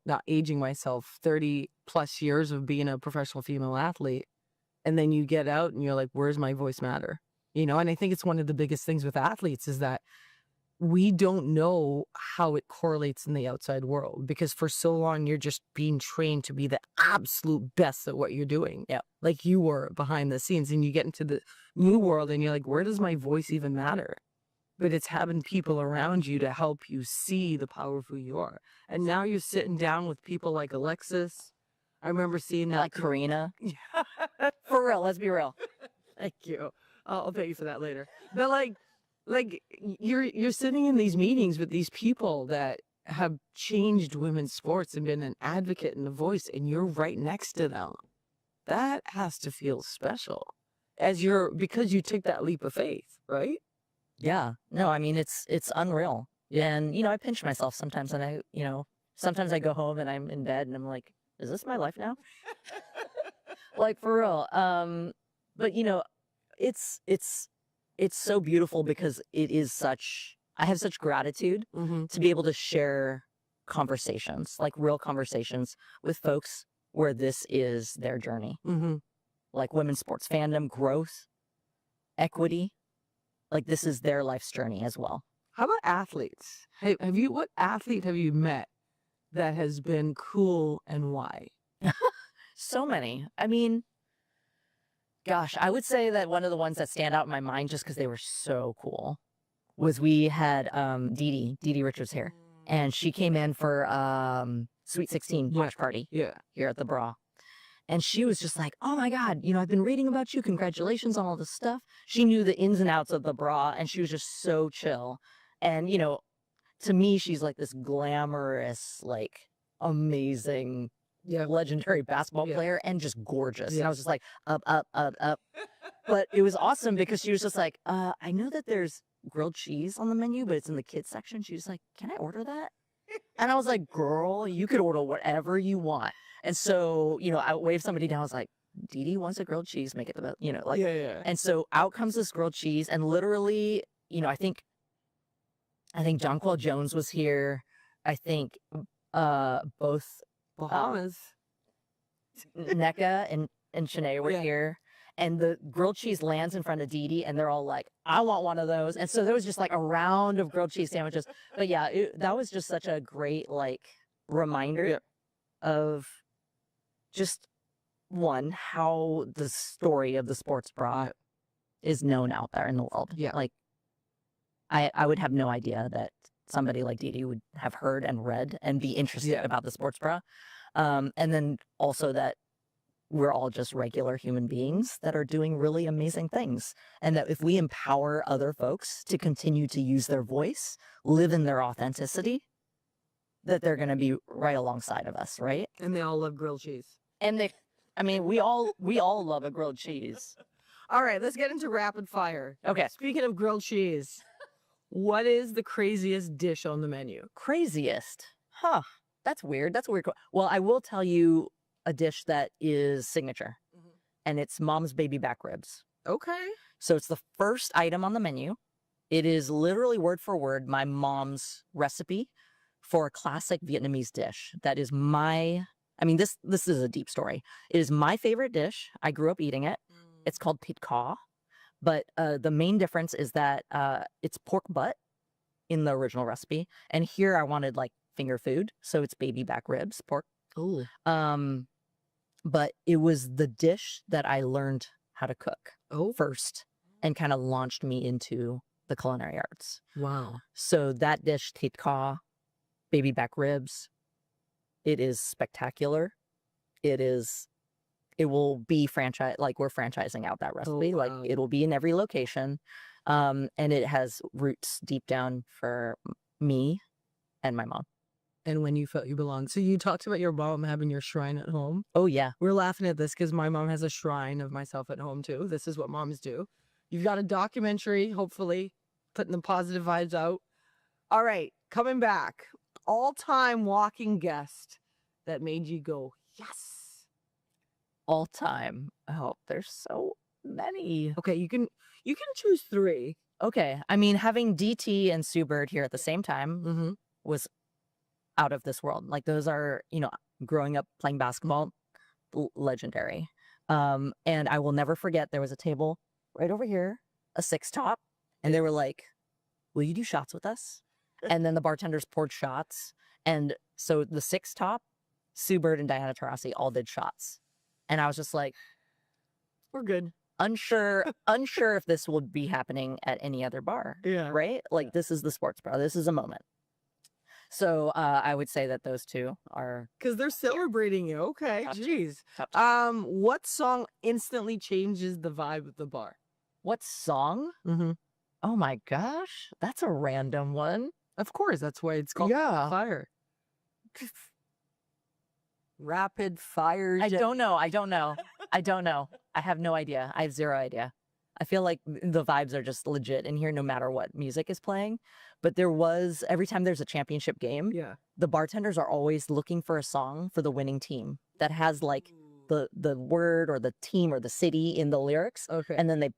not aging myself, 30 plus years of being a professional female athlete. And then you get out and you're like, where's my voice matter? And I think it's one of the biggest things with athletes is that we don't know how it correlates in the outside world because for so long you're just being trained to be the absolute best at what you're doing. Yeah. Like you were behind the scenes and you get into the new world and you're like, where does my voice even matter? but it's having people around you to help you see the power of who you are. And now you're sitting down with people like Alexis. I remember seeing that. Like Karina. Yeah. For real, let's be real. Thank you. I'll pay you for that later. But like you're sitting in these meetings with these people that have changed women's sports and been an advocate and a voice, and you're right next to them. That has to feel special because you took that leap of faith, right? Yeah. No, I mean, it's unreal. And, I pinch myself sometimes and sometimes I go home and I'm in bed and I'm like, is this my life now? Like for real. But it's so beautiful because I have such gratitude to be able to share conversations, like real conversations with folks where this is their journey. Like women's sports fandom, growth, equity. Like this is their life's journey as well. How about athletes? What athlete have you met that has been cool and why? So many. I mean, gosh, I would say that one of the ones that stand out in my mind just because they were so cool was we had Dee Richards here. And she came in for Sweet 16 watch party here at the Bra. And she was just like, oh my God, I've been reading about you. Congratulations on all this stuff. She knew the ins and outs of the Bra and she was just so chill. And, to me, she's like this glamorous, like amazing, legendary basketball player and just gorgeous. And I was just like, up, up, up, up. But it was awesome because she was just like, I know that there's grilled cheese on the menu, but it's in the kids section. She was like, can I order that? And I was like, girl, you could order whatever you want. And so, I waved somebody down. I was like, Dee wants a grilled cheese. Make it the best, And so out comes this grilled cheese. And literally, I think Jonquil Jones was here. I think both Bahamas. NECA and Shanae were here. And the grilled cheese lands in front of Dee and they're all like, I want one of those. And so there was just like a round of grilled cheese sandwiches. But yeah, that was just such a great like reminder of just one, how the story of the sports bra is known out there in the world. Yeah. Like I would have no idea that somebody like Dee would have heard and read and be interested about the sports bra. And then also that we're all just regular human beings that are doing really amazing things. And that if we empower other folks to continue to use their voice, live in their authenticity, that they're going to be right alongside of us, right? And they all love grilled cheese. And we all love a grilled cheese. All right, let's get into rapid fire. Okay. Speaking of grilled cheese, what is the craziest dish on the menu? Craziest? Huh. That's weird. Well, I will tell you a dish that is signature, and it's mom's baby back ribs. Okay. So it's the first item on the menu. It is literally word for word my mom's recipe for a classic Vietnamese dish. That is this is a deep story. It is my favorite dish. I grew up eating it. It's called thịt kho, but the main difference is that it's pork butt in the original recipe, and here I wanted like finger food, so it's baby back ribs, pork. Ooh. But it was the dish that I learned how to cook first and kind of launched me into the culinary arts. Wow. So that dish, thịt kho, baby back ribs, it is spectacular. It will be franchise, like we're franchising out that recipe. Wow. Like it'll be in every location. And it has roots deep down for me and my mom. And when you felt you belonged. So you talked about your mom having your shrine at home. Oh, yeah. We're laughing at this because my mom has a shrine of myself at home, too. This is what moms do. You've got a documentary, hopefully, putting the positive vibes out. All right, coming back. All-time walking guest that made you go, yes. All time. Oh, there's so many. Okay, you can choose 3. Okay. I mean, having DT and Sue Bird here at the same time was out of this world. Like those are, growing up playing basketball, legendary. And I will never forget, there was a table right over here, a 6 top, and they were like, will you do shots with us? And then the bartenders poured shots. And so the 6 top, Sue Bird and Diana Taurasi all did shots. And I was just like, We're good. unsure if this would be happening at any other bar. Yeah. Right? Like this is the sports bra. This is a moment. So I would say that those two are Because they're celebrating you. Okay. Top two. Jeez. top two. What song instantly changes the vibe of the bar? What song? Mm-hmm. Oh my gosh, that's a random one. Of course, that's why it's called Yeah. fire. Rapid fire. I don't know. I have no idea. I have zero idea. I feel like the vibes are just legit in here no matter what music is playing. But every time there's a championship game, Yeah. the bartenders are always looking for a song for the winning team that has like the word or the team or the city in the lyrics. Okay. And then they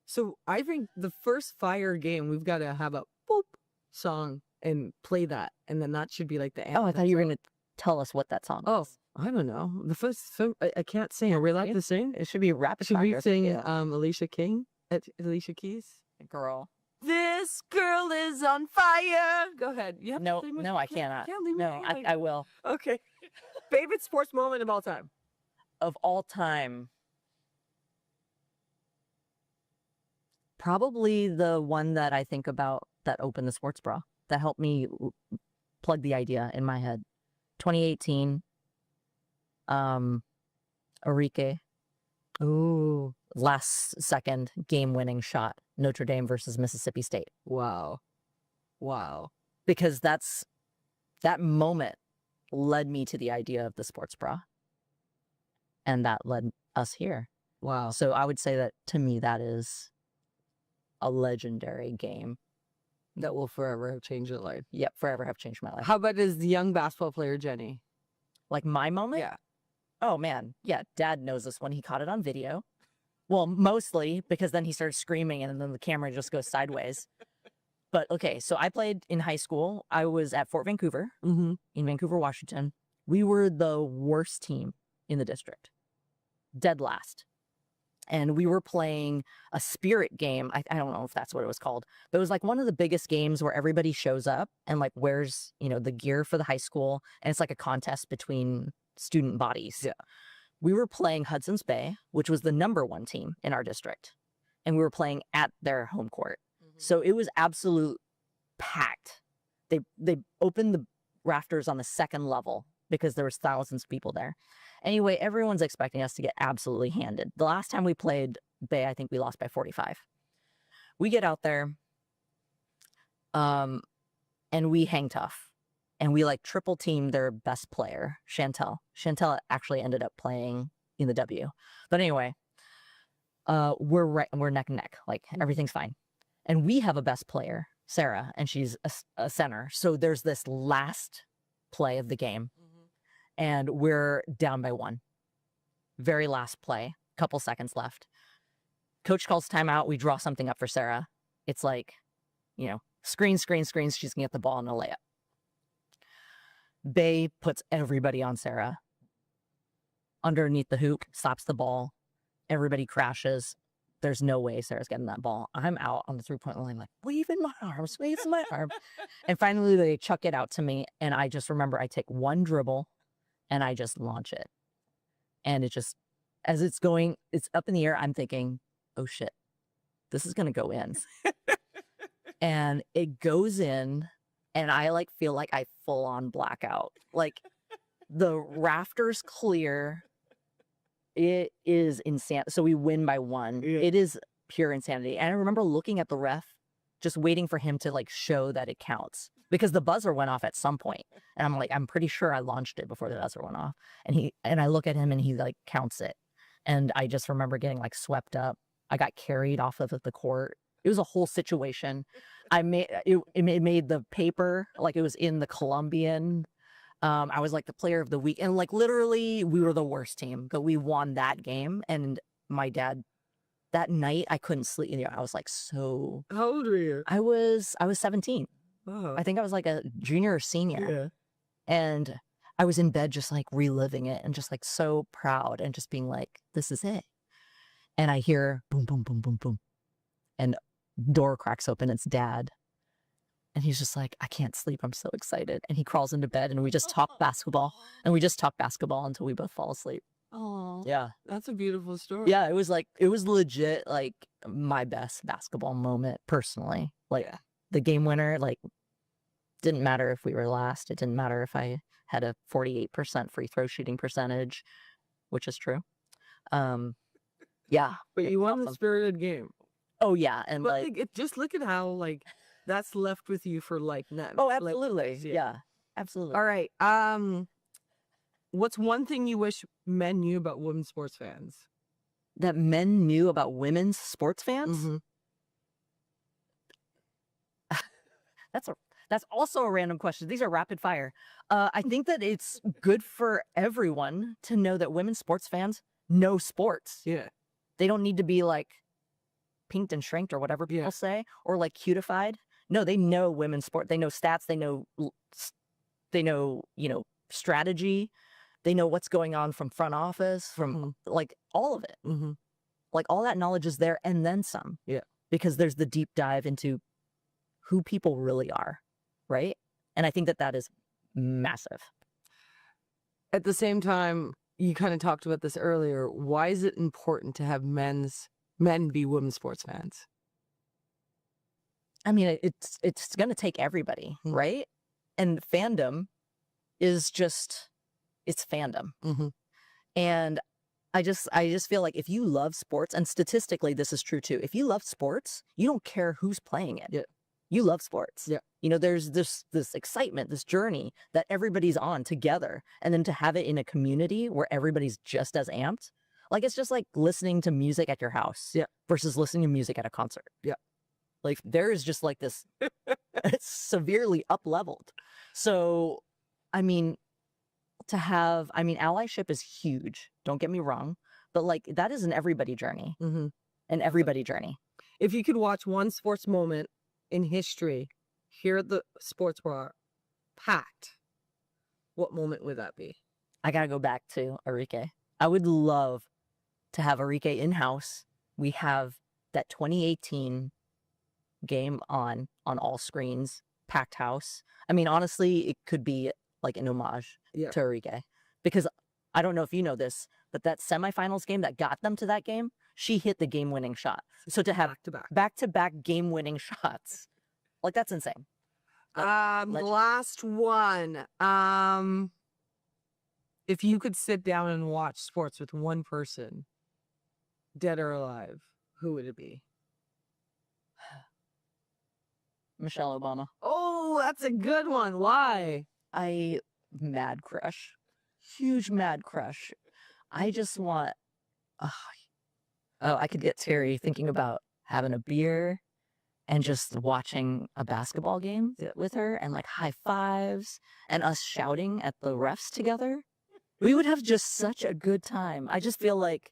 So I think the first fire game, we've got to have a boop song and play that. And then that should be like the anthem. I thought you were going to tell us what that song Oh, is. I don't know. The first song, I can't sing. Are we allowed to sing? It should be rapid Should we fire. sing Yeah. Alicia Keys? Girl. This girl is on fire. Go ahead. You have to No, play my- no, I cannot. Can't leave me No, hanging. I will. Okay. Favorite sports moment of all time? Of all time, probably the one that I think about that opened the sports bra that helped me plug the idea in my head. 2018, Enrique, Ooh. last second game-winning shot, Notre Dame versus Mississippi State. Wow. Wow. Because that moment led me to the idea of the sports bra. And that led us here. Wow. So I would say that to me, that is a legendary game. That will forever have changed your life. Yep, forever have changed my life. How about as the young basketball player, Jenny? Like my moment? Yeah. Oh man, yeah, Dad knows this one. He caught it on video. Well, mostly because then he started screaming and then the camera just goes sideways. But okay, so I played in high school. I was at Fort Vancouver Mm-hmm. in Vancouver, Washington. We were the worst team in the district, dead last. And we were playing a spirit game. I don't know if that's what it was called, but it was like one of the biggest games where everybody shows up and like wears, the gear for the high school. And it's like a contest between student bodies. Yeah. We were playing Hudson's Bay, which was the #1 team in our district. And we were playing at their home court. So it was absolute packed. They opened the rafters on the second level because there was thousands of people there. Anyway, everyone's expecting us to get absolutely handed. The last time we played Bay, I think we lost by 45. We get out there, and we hang tough. And we like triple team their best player, Chantel. Chantel actually ended up playing in the W. But anyway, we're neck and neck. Like everything's fine. And we have a best player, Sarah, and she's a center. So there's this last play of the game, and we're down by 1. Very last play, couple seconds left. Coach calls timeout. We draw something up for Sarah. It's like, screen. She's going to get the ball in a layup. Bay puts everybody on Sarah. Underneath the hoop, stops the ball. Everybody crashes. There's no way Sarah's getting that ball. I'm out on the 3-point line, like, waving my arms. And finally, they chuck it out to me. And I just remember I take one dribble and I just launch it. And it just, as it's going, it's up in the air. I'm thinking, oh shit, this is going to go in. And it goes in. And I feel like I full on blackout. Like the rafters clear. It is insane. So we win by 1. Yeah. It is pure insanity. And I remember looking at the ref, just waiting for him to show that it counts because the buzzer went off at some point. And I'm like, I'm pretty sure I launched it before the buzzer went off. And I look at him and he counts it. And I just remember getting swept up. I got carried off of the court. It was a whole situation. It made the paper, it was in the Columbian. I was the player of the week. And literally we were the worst team, but we won that game. And my dad, that night I couldn't sleep. I was so. How old were you? I was 17. Oh. I think I was a junior or senior. Yeah. And I was in bed just reliving it and just so proud and just being this is it. And I hear boom, boom, boom, boom, boom. And door cracks open. It's Dad. And he's just I can't sleep. I'm so excited. And he crawls into bed and we just talk basketball. And we just talk basketball until we both fall asleep. Oh, Yeah. that's a beautiful story. Yeah, it was legit like my best basketball moment personally. Like Yeah. the game winner, like didn't matter if we were last. It didn't matter if I had a 48% free throw shooting percentage, which is true. Yeah. But it you was won the awesome. spirited game. Oh yeah, and But like just look at how like that's left with you for like now. oh, Like, absolutely. Yeah. Absolutely. all right. What's one thing you wish men knew about women's sports fans? That men knew about women's sports fans? Mm-hmm. That's also a random question. These are rapid fire. I think that it's good for everyone to know that women's sports fans know sports. Yeah. They don't need to be like pinked and shrinked or whatever people say, or like cutified. No, they know women's sport. They know stats. They know, strategy. They know what's going on from front office, from like all of it. Mm-hmm. Like all that knowledge is there and then some. Yeah. Because there's the deep dive into who people really are, right? And I think that is massive. At the same time, you kind of talked about this earlier. Why is it important to have men be women's sports fans? I mean, it's going to take everybody, right? And fandom is just, it's fandom. Mm-hmm. And I just feel like if you love sports, and statistically this is true too, if you love sports, you don't care who's playing it. Yeah. You love sports. Yeah. There's this excitement, this journey that everybody's on together. And then to have it in a community where everybody's just as amped, like it's just like listening to music at your house versus listening to music at a concert. Yeah. Like there is just like this, it's severely up-leveled. So, I mean, allyship is huge. Don't get me wrong. But like that is an everybody journey. Mm-hmm. An everybody journey. If you could watch one sports moment in history here at the sports bar packed, what moment would that be? I gotta go back to Enrique. I would love to have Enrique in-house. We have that 2018 game on all screens, packed house. I mean, honestly, it could be like an homage to Enrique. Because I don't know if you know this, but that semifinals game that got them to that game, she hit the game-winning shot. So to have back-to-back game-winning shots, like that's insane. Last one. If you could sit down and watch sports with one person, dead or alive, who would it be? Michelle Obama. Oh, that's a good one. Why? Mad crush. Huge mad crush. I just want... I could get teary thinking about having a beer and just watching a basketball game with her and like high fives and us shouting at the refs together. We would have just such a good time. I just feel like,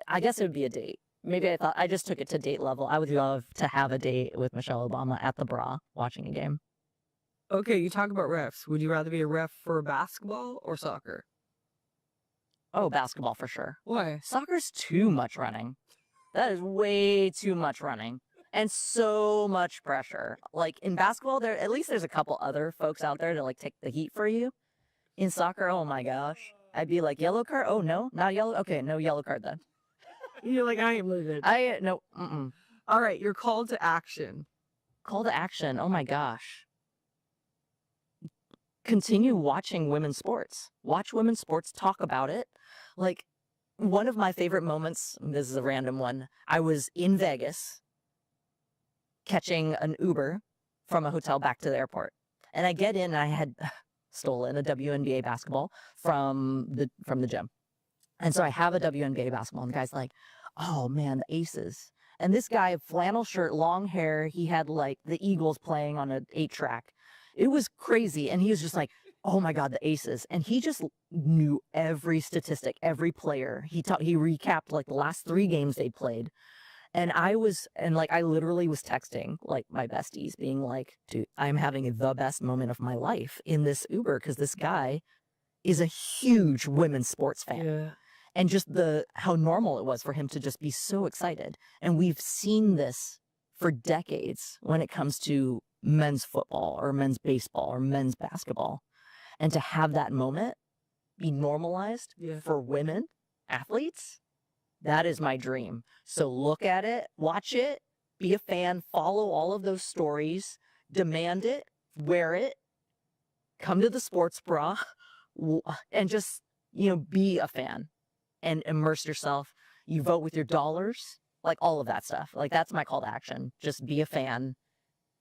I guess it would be a date. Maybe I just took it to date level. I would love to have a date with Michelle Obama at the Bra watching a game. Okay, you talk about refs. Would you rather be a ref for basketball or soccer? Oh, basketball for sure. Why? Soccer's too much running. That is way too much running. And so much pressure. Like in basketball, at least there's a couple other folks out there to like take the heat for you. In soccer, oh my gosh. I'd be like, yellow card? Oh no, not yellow? Okay, no yellow card then. You're like, I ain't moving. No. All right, you're called to action. Call to action. Oh my gosh. Continue watching women's sports. Watch women's sports, talk about it. Like, one of my favorite moments, this is a random one, I was in Vegas catching an Uber from a hotel back to the airport. And I get in and I had stolen a WNBA basketball from the gym. And so I have a WNBA basketball and the guy's like, oh man, the Aces. And this guy, flannel shirt, long hair, he had like the Eagles playing on an 8-track. It was crazy. And he was just like, oh my God, the Aces. And he just knew every statistic, every player. He recapped like the last 3 games they played. And I literally was texting like my besties being like, dude, I'm having the best moment of my life in this Uber because this guy is a huge women's sports fan. Yeah. And just how normal it was for him to just be so excited. And we've seen this for decades when it comes to men's football or men's baseball or men's basketball. And to have that moment be normalized for women athletes, that is my dream. So look at it, watch it, be a fan, follow all of those stories, demand it, wear it, come to the sports bra, and just, be a fan and immerse yourself. You vote with your dollars, like all of that stuff. Like that's my call to action. Just be a fan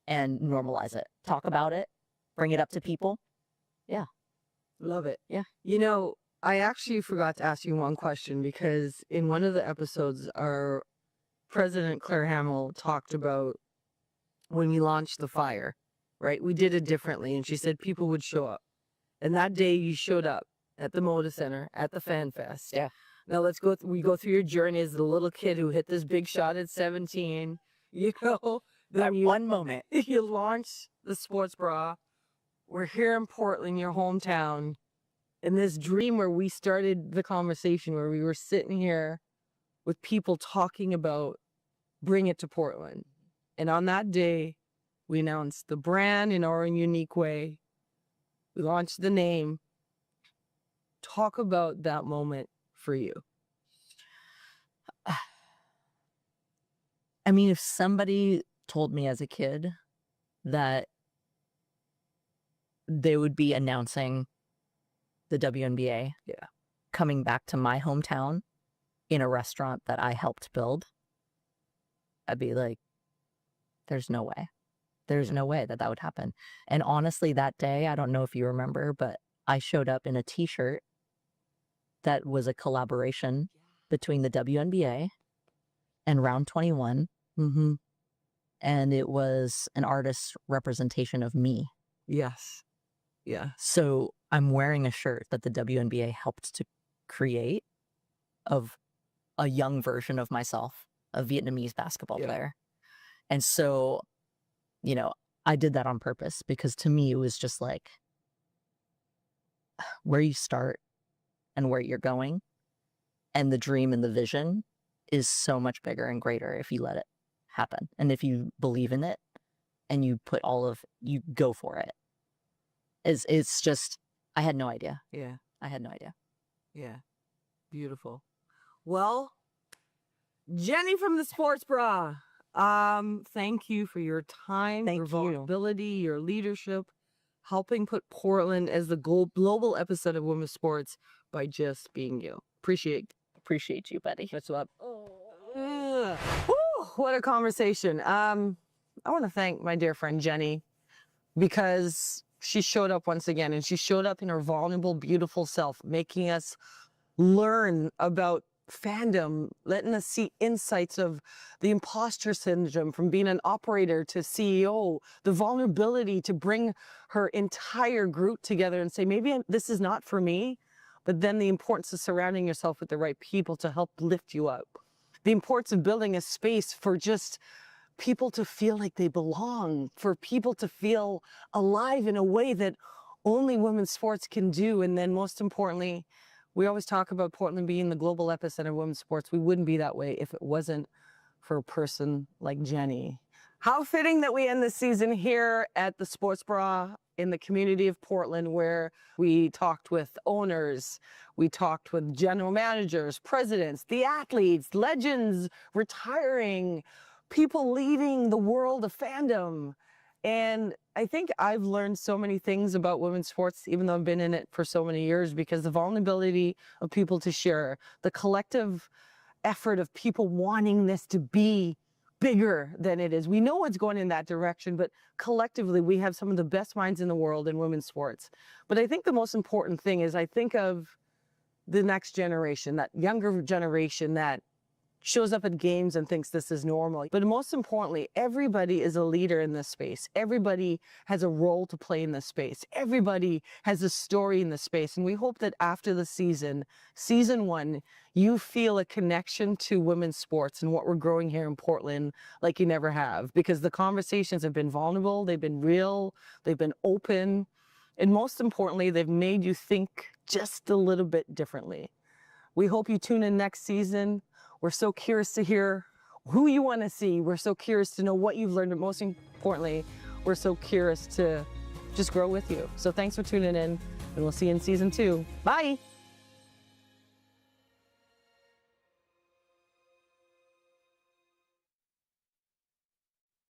and normalize it. Talk about it, bring it up to people. Yeah. Love it. Yeah. I actually forgot to ask you one question because in one of the episodes, our President Claire Hamill talked about when we launched the fire, right? We did it differently. And she said people would show up. And that day you showed up at the Moda Center, at the Fan Fest. Yeah. Now we go through your journey as the little kid who hit this big shot at 17. That one moment. You launch the sports bra. We're here in Portland, your hometown. And this dream where we started the conversation, where we were sitting here with people talking about bring it to Portland. And on that day, we announced the brand in our own unique way. We launched the name. Talk about that moment for you. I mean, if somebody told me as a kid that they would be announcing the WNBA coming back to my hometown in a restaurant that I helped build, I'd be like, there's no way. There's no way that would happen. And honestly, that day, I don't know if you remember, but I showed up in a t-shirt that was a collaboration between the WNBA and Round 21. Mm-hmm. And it was an artist's representation of me. Yes. Yeah. So I'm wearing a shirt that the WNBA helped to create of a young version of myself, a Vietnamese basketball player. And so, I did that on purpose because to me, it was just like where you start and where you're going. And the dream and the vision is so much bigger and greater if you let it happen. And if you believe in it and you put you go for it. It's just, I had no idea. Yeah. I had no idea. Yeah. Beautiful. Well, Jenny from the Sports Bra, thank you for your time, your vulnerability, your leadership, helping put Portland as the global epicenter of women's sports by just being you. Appreciate you, buddy. That's what. What a conversation. I want to thank my dear friend Jenny because she showed up once again, and she showed up in her vulnerable, beautiful self, making us learn about fandom, letting us see insights of the imposter syndrome from being an operator to CEO, the vulnerability to bring her entire group together and say, maybe this is not for me, but then the importance of surrounding yourself with the right people to help lift you up. The importance of building a space for just people to feel like they belong, for people to feel alive in a way that only women's sports can do. And then most importantly, we always talk about Portland being the global epicenter of women's sports. We wouldn't be that way if it wasn't for a person like Jenny. How fitting that we end this season here at the Sports Bra in the community of Portland, where we talked with owners, we talked with general managers, presidents, the athletes, legends retiring, people leading the world of fandom. And I think I've learned so many things about women's sports, even though I've been in it for so many years, because the vulnerability of people to share, the collective effort of people wanting this to be bigger than it is. We know it's going in that direction, but collectively we have some of the best minds in the world in women's sports. But I think the most important thing is I think of the next generation, that younger generation that shows up at games and thinks this is normal. But most importantly, everybody is a leader in this space. Everybody has a role to play in this space. Everybody has a story in this space. And we hope that after the season 1, you feel a connection to women's sports and what we're growing here in Portland like you never have. Because the conversations have been vulnerable, they've been real, they've been open. And most importantly, they've made you think just a little bit differently. We hope you tune in next season. We're so curious to hear who you want to see. We're so curious to know what you've learned. But most importantly, we're so curious to just grow with you. So thanks for tuning in. and we'll see you in season 2. Bye.